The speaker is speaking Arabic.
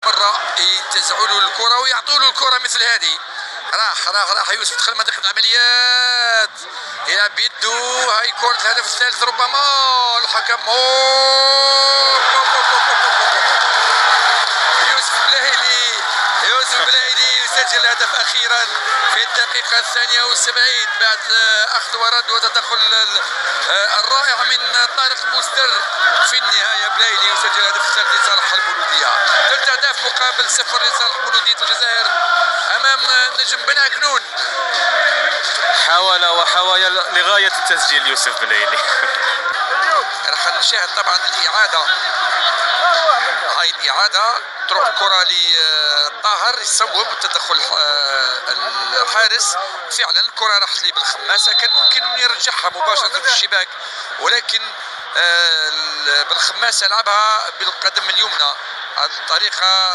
مرة ينتزعوا له الكرة ويعطوا له الكرة مثل هذه. راح يوسف دخل منطقة العمليات يلعب بيده. هاي كرة الهدف الثالث ربما. الحكم يوسف بلايلي يسجل الهدف أخيرا في الدقيقة 72 بعد أخذ ورد وتدخل الرائع من طارق بوستر. في النهاية بلايلي يسجل الهدف الثالث لصالح البلودية. 3 أهداف مقابل 0 لصالح بلودية الجزائر أمام نجم بن عكنون. حاول لغاية التسجيل يوسف بلايلي. راح نشاهد طبعا الإعادة. هاي الإعادة تروح الكرة لطاهر يصوب تدخل الحارس. فعلا الكرة راحت لي بالخماسة، كان ممكن أن يرجعها مباشرة في الشباك، ولكن بالخماسة لعبها بالقدم اليمنى. هذه الطريقة